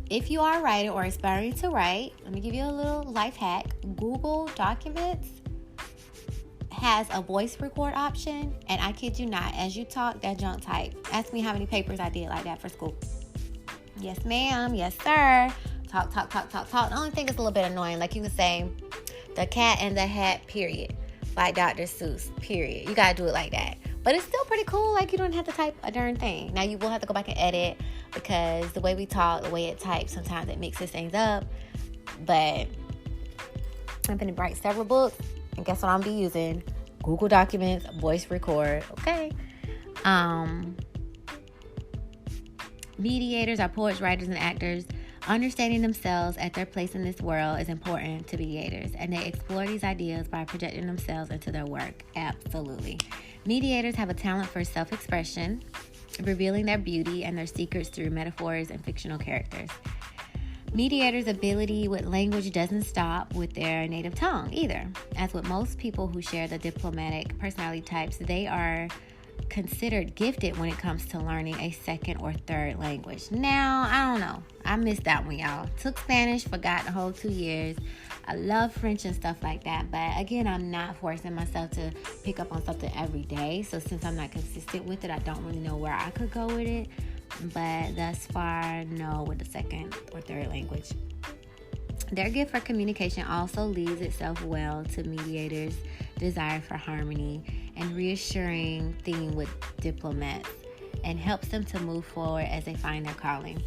if you are a writer or aspiring to write, let me give you a little life hack. Google Documents has a voice record option, and I kid you not, as you talk, that junk type. Ask me how many papers I did like that for school. Yes, ma'am. Yes, sir. Talk. The only thing that's a little bit annoying, like you would say, The Cat in the Hat, period, by Dr. Seuss, period. You gotta do it like that. But it's still pretty cool. Like, you don't have to type a darn thing. Now, you will have to go back and edit because the way we talk, the way it types, sometimes it mixes things up. But I'm going to write several books. And guess what I'm going to be using? Google Documents, voice record. Okay. Mediators are poets, writers, and actors. Understanding themselves at their place in this world is important to mediators, and they explore these ideas by projecting themselves into their work. Absolutely. Mediators have a talent for self-expression, revealing their beauty and their secrets through metaphors and fictional characters. Mediators' ability with language doesn't stop with their native tongue either. As with most people who share the diplomatic personality types, they are considered gifted when it comes to learning a second or third language. Now, I don't know. I missed that one, y'all. Took Spanish, forgot the whole 2 years. I love French and stuff like that. But again, I'm not forcing myself to pick up on something every day. So since I'm not consistent with it, I don't really know where I could go with it. But thus far, no with the second or third language. Their gift for communication also leads itself well to mediators' desire for harmony and reassuring theme with diplomats, and helps them to move forward as they find their calling.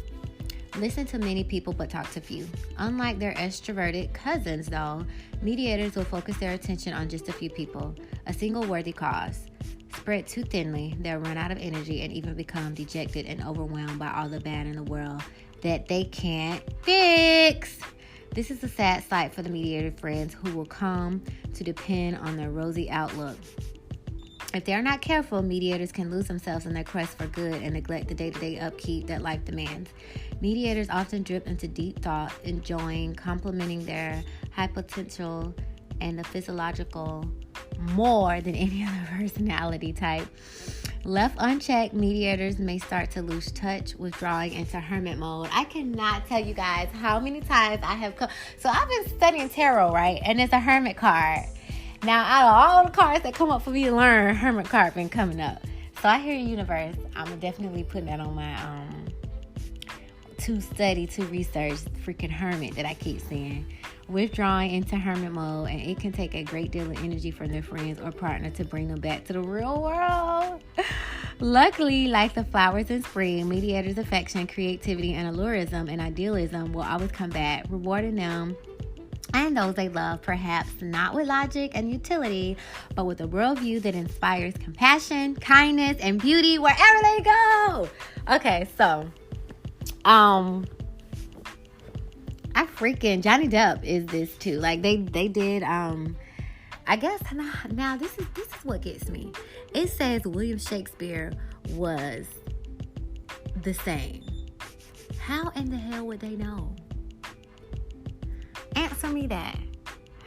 Listen to many people but talk to few. Unlike their extroverted cousins, though, mediators will focus their attention on just a few people, a single worthy cause. Spread too thinly, they'll run out of energy and even become dejected and overwhelmed by all the bad in the world that they can't fix. This is a sad sight for the mediator friends who will come to depend on their rosy outlook. If they are not careful, mediators can lose themselves in their quest for good and neglect the day-to-day upkeep that life demands. Mediators often drift into deep thought, enjoying complementing their high potential and the physiological more than any other personality type. Left unchecked, mediators may start to lose touch, withdrawing into hermit mode. I cannot tell you guys how many times I have come. So I've been studying tarot, right? And it's a hermit card. Now, out of all the cards that come up for me to learn, hermit card been coming up. So I hear universe. I'm definitely putting that on my to study, to research, freaking hermit that I keep saying. Withdrawing into hermit mode, and it can take a great deal of energy from their friends or partner to bring them back to the real world. Luckily, like the flowers in spring, mediators' affection, creativity, and allurism and idealism will always come back, rewarding them and those they love, perhaps not with logic and utility, but with a worldview that inspires compassion, kindness, and beauty wherever they go. Okay, so, I freaking, Johnny Depp is this too. Like, they did, I guess, now this is what gets me. It says William Shakespeare was the same. How in the hell would they know? Answer me that.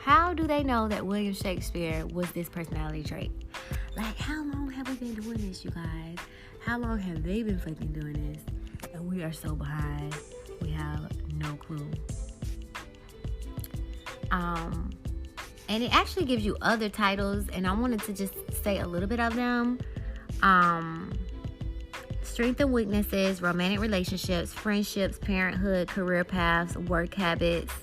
How do they know that William Shakespeare was this personality trait? Like, how long have we been doing this, you guys? How long have they been fucking doing this? And we are so behind. We have no clue. And it actually gives you other titles, and I wanted to just say a little bit of them. Strengths and weaknesses, romantic relationships, friendships, parenthood, career paths, work habits.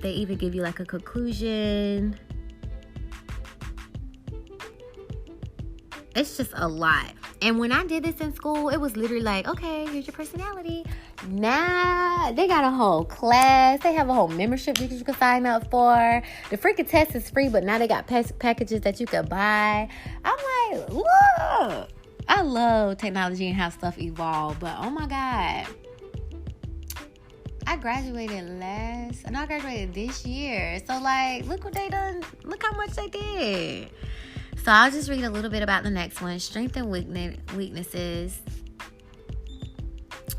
They even give you like a conclusion. It's just a lot. And when I did this in school, it was literally like, okay, here's your personality. Now they got a whole class. They have a whole membership that you can sign up for. The freaking test is free, but now they got packages that you can buy. I'm like, look, I love technology and how stuff evolve, but oh my God. I graduated I graduated this year. So like, look what they done. Look how much they did. So I'll just read a little bit about the next one. Strengths and weaknesses.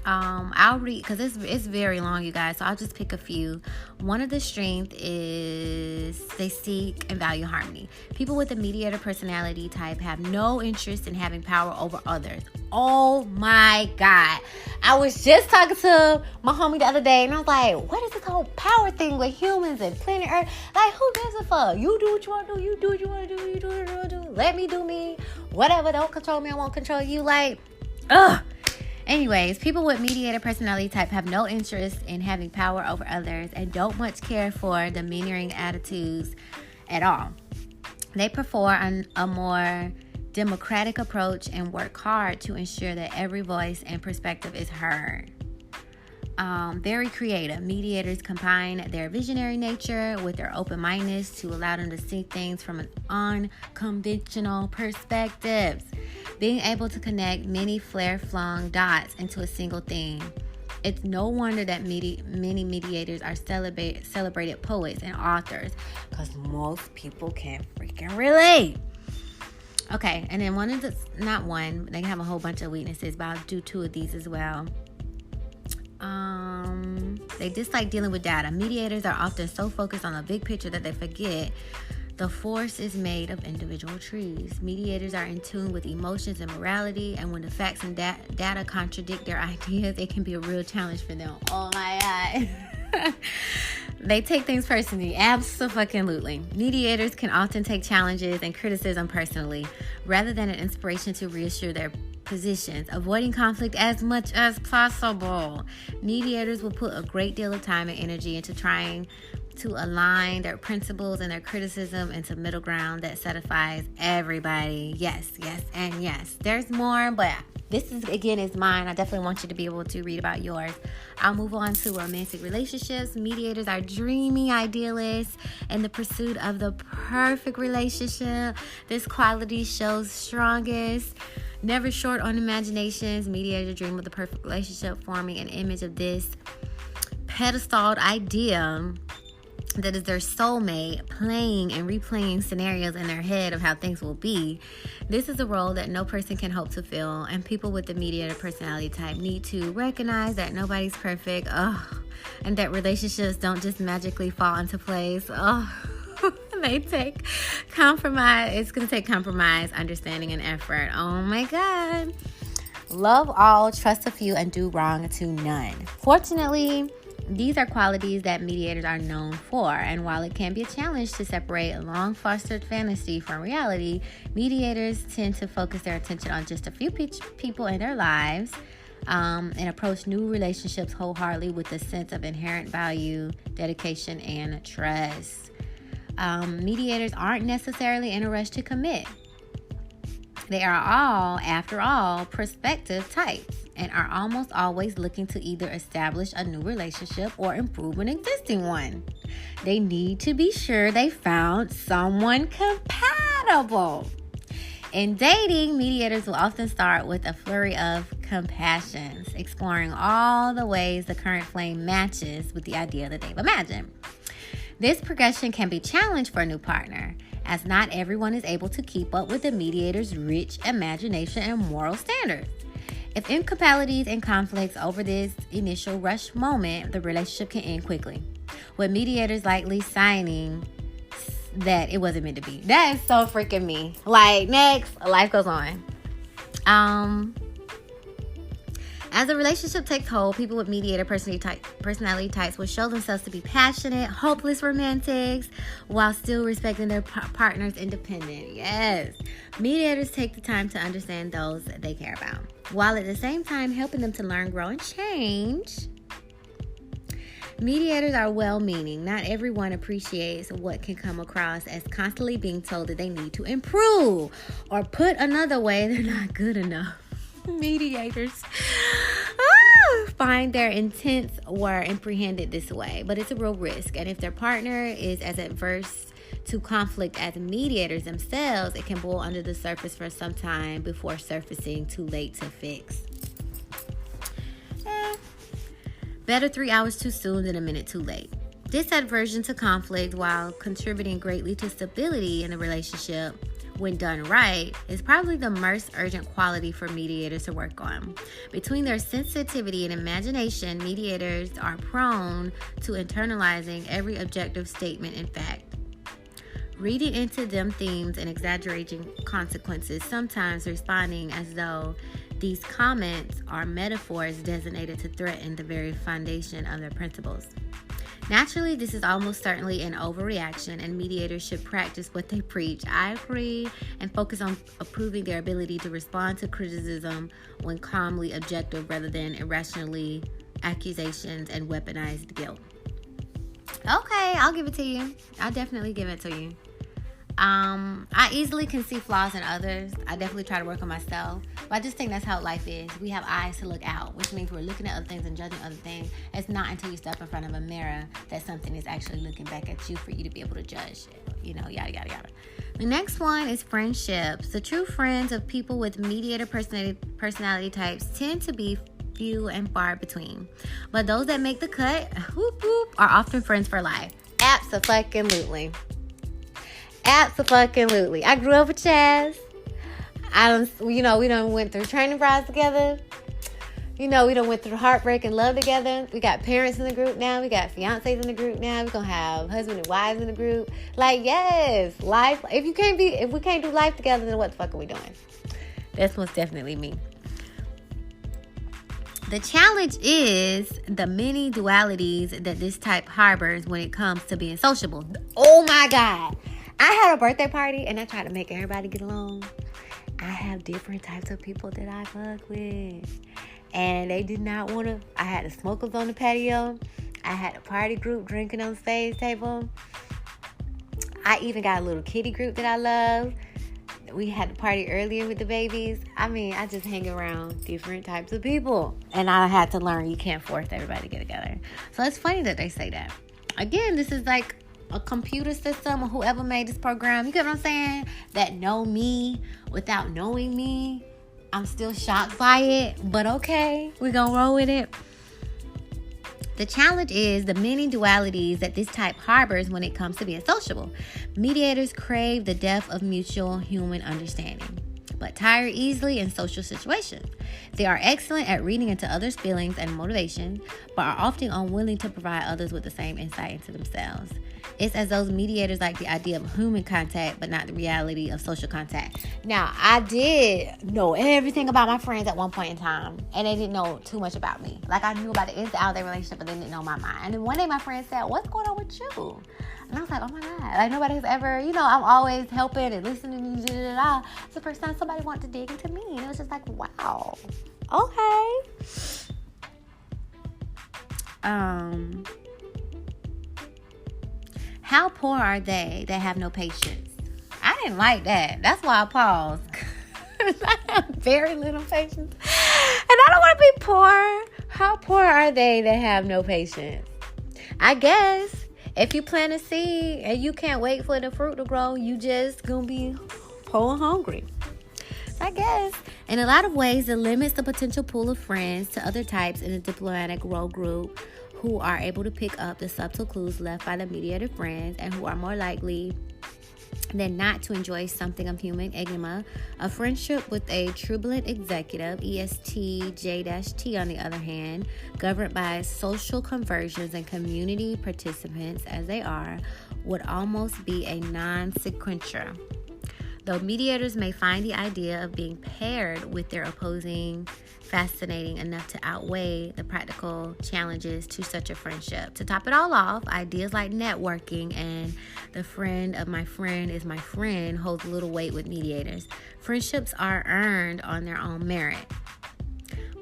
I'll read because it's very long, you guys. So I'll just pick a few. One of the strengths is they seek and value harmony. People with a mediator personality type have no interest in having power over others. Oh my God. I was just talking to my homie the other day, and I was like, what is this whole power thing with humans and planet Earth? Like, who gives a fuck? You do what you want to do. You do what you want to do. You do what you want to do. Let me do me. Whatever. Don't control me. I won't control you. Like, ugh. Anyways, people with mediator personality type have no interest in having power over others and don't much care for demeaning attitudes at all. They prefer a more democratic approach and work hard to ensure that every voice and perspective is heard. Very creative. Mediators combine their visionary nature with their open-mindedness to allow them to see things from an unconventional perspectives. Being able to connect many flare-flung dots into a single thing. It's no wonder that many mediators are celebrated poets and authors, because most people can't freaking relate. Okay, and then they have a whole bunch of weaknesses, but I'll do two of these as well. They dislike dealing with data. Mediators are often so focused on the big picture that they forget the forest is made of individual trees. Mediators are in tune with emotions and morality, and when the facts and data contradict their ideas, it can be a real challenge for them. Oh my God. They take things personally. Absolutely. Mediators can often take challenges and criticism personally, rather than an inspiration to reassure their positions, avoiding conflict as much as possible. Mediators will put a great deal of time and energy into trying to align their principles and their criticism into middle ground that satisfies everybody. Yes, and yes. There's more, but this is mine. I definitely want you to be able to read about yours. I'll move on to romantic relationships. Mediators are dreamy idealists in the pursuit of the perfect relationship. This quality shows strongest. Never short on imaginations. Mediators dream of the perfect relationship, forming an image of this pedestaled idea that is their soulmate, playing and replaying scenarios in their head of how things will be. This is a role that no person can hope to fill, and people with the mediator personality type need to recognize that nobody's perfect, and that relationships don't just magically fall into place. They take compromise. It's going to take compromise, understanding, and effort. Oh my God. Love all, trust a few, and do wrong to none. Fortunately, these are qualities that mediators are known for, and while it can be a challenge to separate a long-fostered fantasy from reality, mediators tend to focus their attention on just a few people in their lives, and approach new relationships wholeheartedly with a sense of inherent value, dedication, and trust. Mediators aren't necessarily in a rush to commit. They are all, after all, prospective types and are almost always looking to either establish a new relationship or improve an existing one. They need to be sure they found someone compatible. In dating, mediators will often start with a flurry of compassions, exploring all the ways the current flame matches with the idea that they've imagined. This progression can be challenged for a new partner, as not everyone is able to keep up with the mediator's rich imagination and moral standards. If incompatibilities and conflicts over this initial rush moment, the relationship can end quickly, with mediators likely signing that it wasn't meant to be. That is so freaking me. Like, next, life goes on. As a relationship takes hold, people with mediator personality types will show themselves to be passionate, hopeless romantics, while still respecting their partner's independence. Yes. Mediators take the time to understand those that they care about, while at the same time helping them to learn, grow, and change. Mediators are well-meaning. Not everyone appreciates what can come across as constantly being told that they need to improve, or put another way, they're not good enough. Mediators find their intents were apprehended this way, but it's a real risk. And if their partner is as adverse to conflict as mediators themselves, it can boil under the surface for some time before surfacing too late to fix. Better 3 hours too soon than a minute too late. This aversion to conflict, while contributing greatly to stability in a relationship when done right, is probably the most urgent quality for mediators to work on. Between their sensitivity and imagination, mediators are prone to internalizing every objective statement and fact, reading into them themes and exaggerating consequences, sometimes responding as though these comments are metaphors designated to threaten the very foundation of their principles. Naturally, this is almost certainly an overreaction, and mediators should practice what they preach. I agree, and focus on improving their ability to respond to criticism when calmly objective rather than irrationally accusations and weaponized guilt. Okay, I'll give it to you. I'll definitely give it to you. I easily can see flaws in others. I definitely try to work on myself. But I just think that's how life is. We have eyes to look out, which means we're looking at other things and judging other things. It's not until you step in front of a mirror that something is actually looking back at you for you to be able to judge. Yada, yada, yada. The next one is friendships. The true friends of people with mediator personality types tend to be few and far between. But those that make the cut, are often friends for life. Abso-fucking-lutely. Absolutely. I grew up with Chaz. We done went through training rides together. We done went through heartbreak and love together. We got parents in the group now. We got fiancés in the group now. We're gonna have husband and wives in the group. Like, yes, life. If we can't do life together, then what the fuck are we doing? That's most definitely me. The challenge is the many dualities that this type harbors when it comes to being sociable. Oh my God. I had a birthday party and I tried to make everybody get along. I have different types of people that I fuck with. And they did not want to. I had the smokers on the patio. I had a party group drinking on the stage table. I even got a little kiddie group that I love. We had the party earlier with the babies. I just hang around different types of people. And I had to learn you can't force everybody to get together. So it's funny that they say that. Again, this is like a computer system or whoever made this program, you get what I'm saying? That know me without knowing me. I'm still shocked by it, but okay, we're gonna roll with it. The challenge is the many dualities that this type harbors when it comes to being sociable. Mediators crave the depth of mutual human understanding, but tire easily in social situations. They are excellent at reading into others' feelings and motivation, but are often unwilling to provide others with the same insight into themselves. It's as those mediators like the idea of human contact, but not the reality of social contact. Now, I did know everything about my friends at one point in time, and they didn't know too much about me. Like, I knew about the ins and outs of their relationship, but they didn't know my mind. And then one day my friend said, "What's going on with you?" And I was like, oh my God, like nobody has ever, I'm always helping and listening to you. It's the first time somebody wanted to dig into me. And it was just like, wow, okay. How poor are they that have no patience? I didn't like that. That's why I paused. I have very little patience. And I don't want to be poor. How poor are they that have no patience? I guess if you plant a seed and you can't wait for the fruit to grow, you just gonna be poor and hungry. I guess. In a lot of ways, it limits the potential pool of friends to other types in a diplomatic role group who are able to pick up the subtle clues left by the mediator friends and who are more likely than not to enjoy something of human enigma. A friendship with a turbulent executive, ESTJ-T on the other hand, governed by social conversions and community participants as they are, would almost be a non sequitur. Though mediators may find the idea of being paired with their opposing fascinating enough to outweigh the practical challenges to such a friendship. To top it all off, ideas like networking and the friend of my friend is my friend holds little weight with mediators. Friendships are earned on their own merit,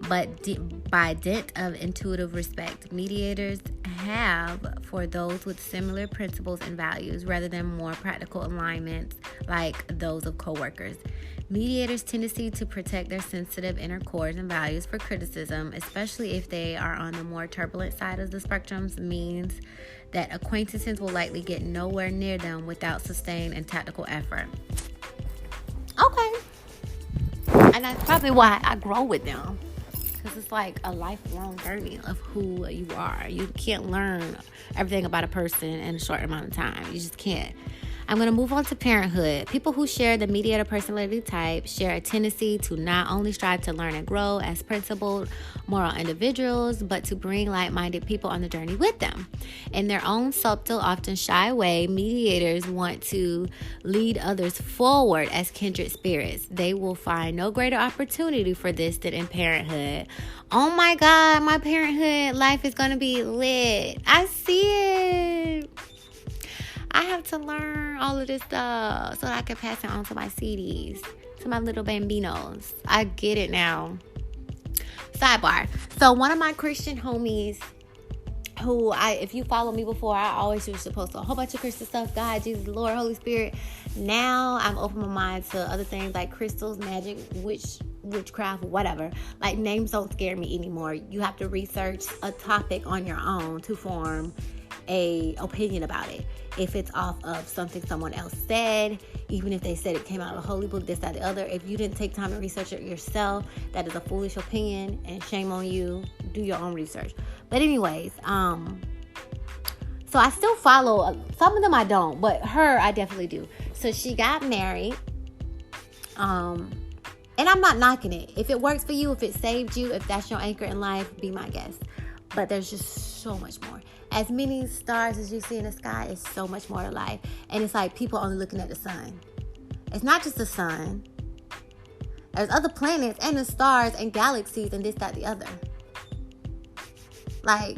but by dint of intuitive respect, mediators have for those with similar principles and values rather than more practical alignments like those of coworkers. Mediators' tendency to protect their sensitive inner cores and values for criticism, especially if they are on the more turbulent side of the spectrums, means that acquaintances will likely get nowhere near them without sustained and tactical effort. Okay. And that's probably why I grow with them. Because it's like a lifelong journey of who you are. You can't learn everything about a person in a short amount of time. You just can't. I'm going to move on to parenthood. People who share the mediator personality type share a tendency to not only strive to learn and grow as principled, moral individuals, but to bring like-minded people on the journey with them. In their own subtle, often shy way, mediators want to lead others forward as kindred spirits. They will find no greater opportunity for this than in parenthood. Oh my God, my parenthood life is going to be lit. I see it. I have to learn all of this stuff so that I can pass it on to my CDs, to my little bambinos. I get it now. Sidebar. So one of my Christian homies who if you follow me before, I always used to post a whole bunch of Christian stuff. God, Jesus, Lord, Holy Spirit. Now I'm open my mind to other things like crystals, magic, witchcraft, whatever. Like names don't scare me anymore. You have to research a topic on your own to form a opinion about it. If it's off of something someone else said, even if they said it came out of a holy book, this, that, the other, if you didn't take time to research it yourself, that is a foolish opinion and shame on you. Do your own research. But anyways, so I still follow some of them. I don't, but her I definitely do. So she got married, and I'm not knocking it. If it works for you, if it saved you, if that's your anchor in life, be my guest. But there's just so much more. As many stars as you see in the sky is so much more to life. And it's like people only looking at the sun. It's not just the sun. There's other planets and the stars and galaxies and this, that, the other. Like,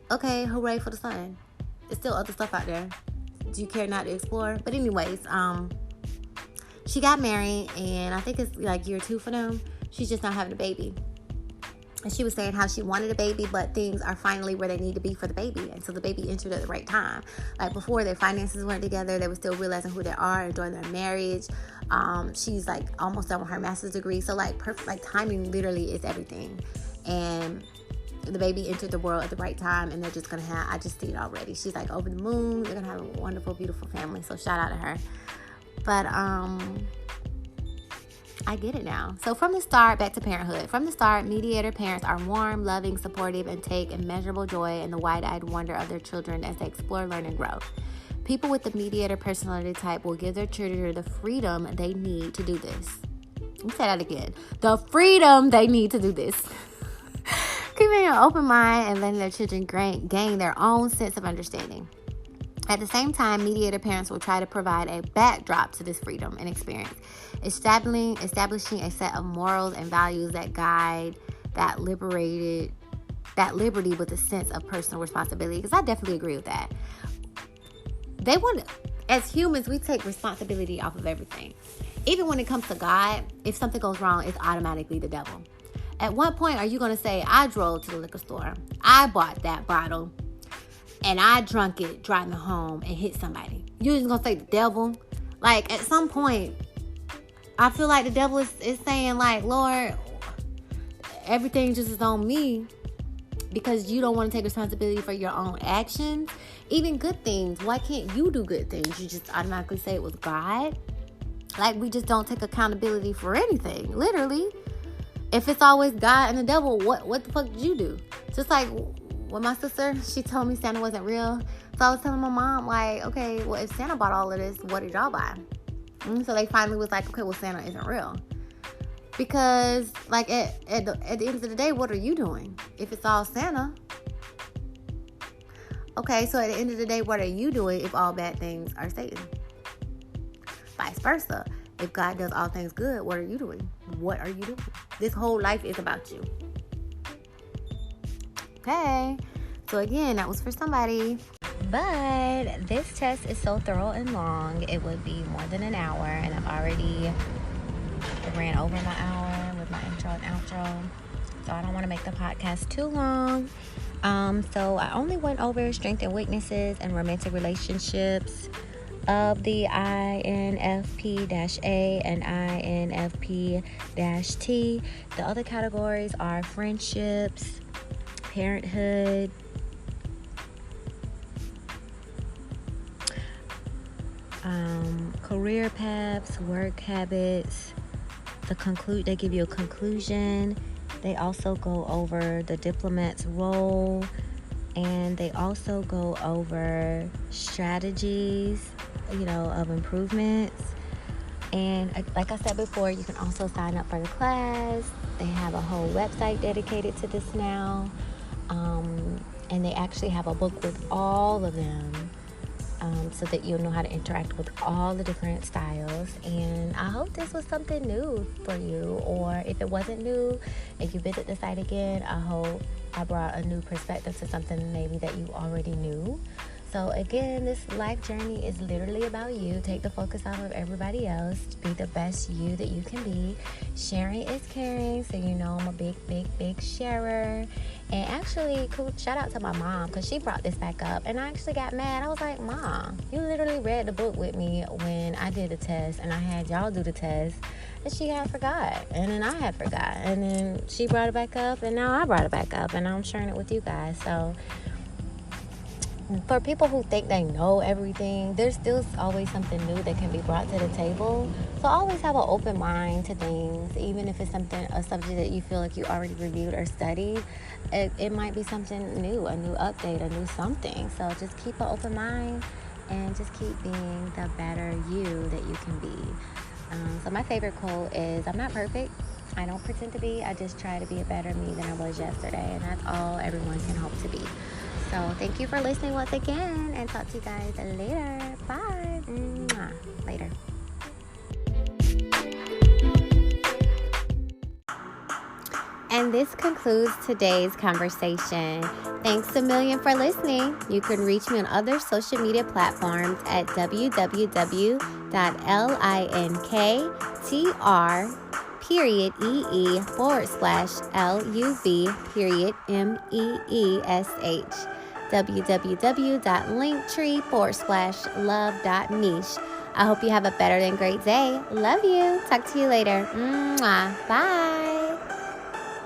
okay, hooray for the sun. There's still other stuff out there. Do you care not to explore? But anyways, she got married and I think it's like year 2 for them. She's just not having a baby. And she was saying how she wanted a baby, but things are finally where they need to be for the baby. And so the baby entered at the right time. Like before, their finances weren't together. They were still realizing who they are, enjoying their marriage. She's like almost done with her master's degree. So like perfect, like timing literally is everything. And the baby entered the world at the right time. And they're just going to have, I just see it already. She's like over the moon. They're going to have a wonderful, beautiful family. So shout out to her. But, I get it now. So from the start, back to parenthood. From the start, mediator parents are warm, loving, supportive, and take immeasurable joy in the wide-eyed wonder of their children as they explore, learn, and grow. People with the mediator personality type will give their children the freedom they need to do this. Let me say that again. The freedom they need to do this. Keeping an open mind and letting their children gain their own sense of understanding. At the same time, mediator parents will try to provide a backdrop to this freedom and experience, establishing a set of morals and values that guide that liberty with a sense of personal responsibility. Because I definitely agree with that. They want, as humans, we take responsibility off of everything. Even when it comes to God, if something goes wrong, it's automatically the devil. At what point are you going to say, I drove to the liquor store, I bought that bottle, and I drunk it driving home and hit somebody? You're just going to say the devil? Like, at some point, I feel like the devil is saying, like, Lord, everything just is on me because you don't want to take responsibility for your own actions. Even good things. Why can't you do good things? You just automatically say it was God. Like, we just don't take accountability for anything. Literally. If it's always God and the devil, what the fuck did you do? Just like when my sister, she told me Santa wasn't real. So I was telling my mom, like, okay, well, if Santa bought all of this, what did y'all buy? And so they finally was like, okay, well, Santa isn't real. Because, like, at the end of the day, what are you doing? If it's all Santa. Okay, so at the end of the day, what are you doing if all bad things are Satan? Vice versa. If God does all things good, what are you doing? What are you doing? This whole life is about you. Okay. So again, that was for somebody. But this test is so thorough and long, it would be more than an hour. And I've already ran over my hour with my intro and outro. So I don't want to make the podcast too long. So I only went over strengths and weaknesses and romantic relationships of the INFP-A and INFP-T. The other categories are friendships, parenthood, career paths, work habits. They give you a conclusion. They also go over the diplomat's role, and they also go over strategies, of improvements. And like I said before, you can also sign up for the class. They have a whole website dedicated to this now. And they actually have a book with all of them, so that you'll know how to interact with all the different styles. And I hope this was something new for you. Or if it wasn't new and you visit the site again, I hope I brought a new perspective to something maybe that you already knew. So again, this life journey is literally about you. Take the focus off of everybody else. Be the best you that you can be. Sharing is caring. So I'm a big, big, big sharer. And actually, cool shout out to my mom, because she brought this back up. And I actually got mad. I was like, Mom, you literally read the book with me when I did the test. And I had y'all do the test. And she had forgot. And then I had forgot. And then she brought it back up. And now I brought it back up. And I'm sharing it with you guys. So for people who think they know everything, there's still always something new that can be brought to the table. So always have an open mind to things, even if it's a subject that you feel like you already reviewed or studied. It might be something new, a new update, a new something. So just keep an open mind and just keep being the better you that you can be. So my favorite quote is, I'm not perfect. I don't pretend to be. I just try to be a better me than I was yesterday. And that's all everyone can hope to be. So thank you for listening once again, and talk to you guys later. Bye. Mwah. Later. And this concludes today's conversation. Thanks a million for listening. You can reach me on other social media platforms at www.linktr.ee/LUV.MEESH www.linktree/love.meesh. I hope you have a better than great day. Love you. Talk to you later. Mwah. Bye.